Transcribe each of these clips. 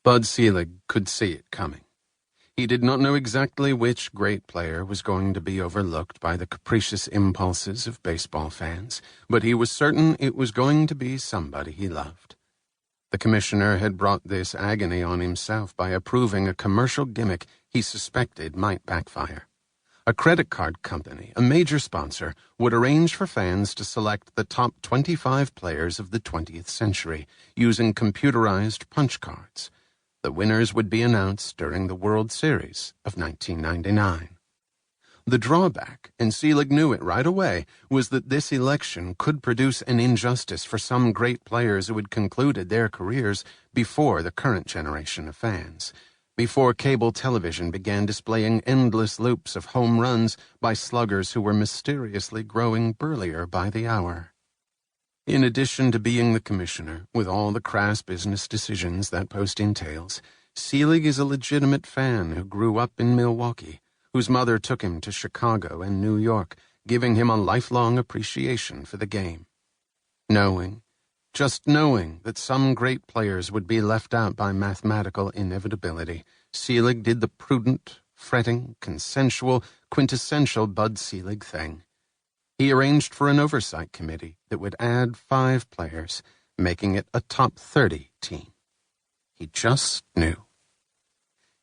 Bud Selig could see it coming. He did not know exactly which great player was going to be overlooked by the capricious impulses of baseball fans, but he was certain it was going to be somebody he loved. The commissioner had brought this agony on himself by approving a commercial gimmick he suspected might backfire. A credit card company, a major sponsor, would arrange for fans to select the top 25 players of the 20th century using computerized punch cards. The winners would be announced during the World Series of 1999. The drawback, and Selig knew it right away, was that this election could produce an injustice for some great players who had concluded their careers before the current generation of fans, before cable television began displaying endless loops of home runs by sluggers who were mysteriously growing burlier by the hour. In addition to being the commissioner, with all the crass business decisions that post entails, Selig is a legitimate fan who grew up in Milwaukee, whose mother took him to Chicago and New York, giving him a lifelong appreciation for the game. Just knowing that some great players would be left out by mathematical inevitability, Selig did the prudent, fretting, consensual, quintessential Bud Selig thing. He arranged for an oversight committee that would add 5 players, making it a top 30 team. He just knew.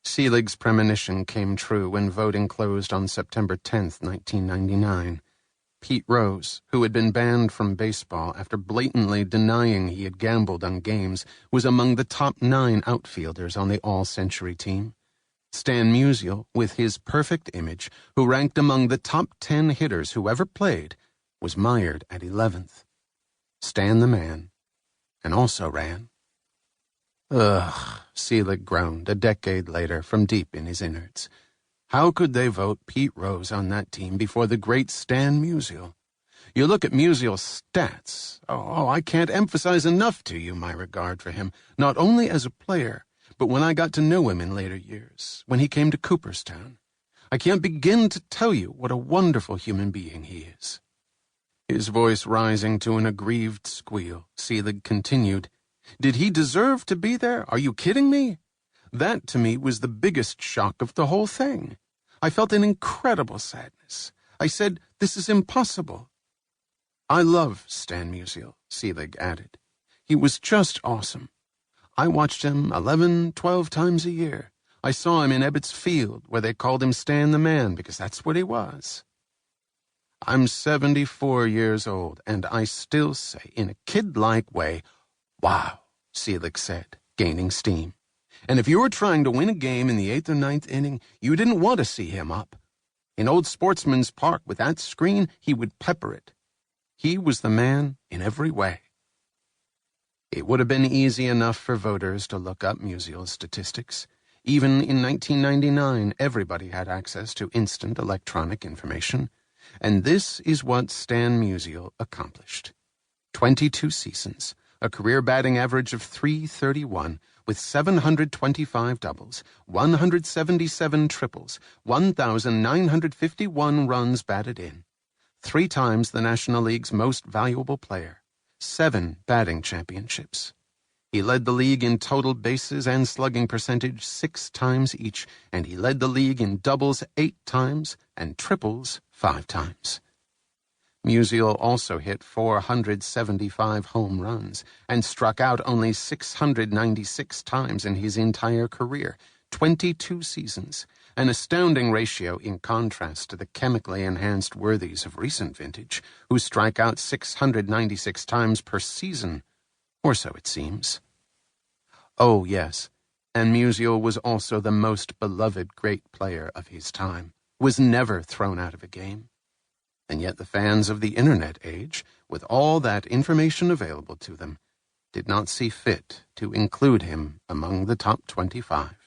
Selig's premonition came true when voting closed on September 10, 1999. Pete Rose, who had been banned from baseball after blatantly denying he had gambled on games, was among the top 9 outfielders on the all-century team. Stan Musial, with his perfect image, who ranked among the top 10 hitters who ever played, was mired at 11th. Stan the man, and also ran. Ugh, Selig groaned a decade later from deep in his innards. How could they vote Pete Rose on that team before the great Stan Musial? You look at Musial's stats. I can't emphasize enough to you my regard for him, not only as a player, but when I got to know him in later years, when he came to Cooperstown. I can't begin to tell you what a wonderful human being he is. His voice rising to an aggrieved squeal, Selig continued, Did he deserve to be there? Are you kidding me? That, to me, was the biggest shock of the whole thing. I felt an incredible sadness. I said, this is impossible. I love Stan Musial, Selig added. He was just awesome. I watched him 11, 12 times a year. I saw him in Ebbets Field, where they called him Stan the Man, because that's what he was. I'm 74 years old, and I still say, in a kid-like way, wow, Selig said, gaining steam. And if you were trying to win a game in the 8th or 9th inning, you didn't want to see him up. In Old Sportsman's Park with that screen, he would pepper it. He was the man in every way. It would have been easy enough for voters to look up Musial's statistics. Even in 1999, everybody had access to instant electronic information. And this is what Stan Musial accomplished. 22 seasons, a career batting average of .331, with 725 doubles, 177 triples, 1,951 runs batted in. 3 times the National League's most valuable player. 7 batting championships. He led the league in total bases and slugging percentage 6 times each, and he led the league in doubles 8 times and triples 5 times. Musial also hit 475 home runs and struck out only 696 times in his entire career, 22 seasons, an astounding ratio in contrast to the chemically enhanced worthies of recent vintage, who strike out 696 times per season, or so it seems. Oh, yes, and Musial was also the most beloved great player of his time, was never thrown out of a game. And yet the fans of the Internet age, with all that information available to them, did not see fit to include him among the top 25.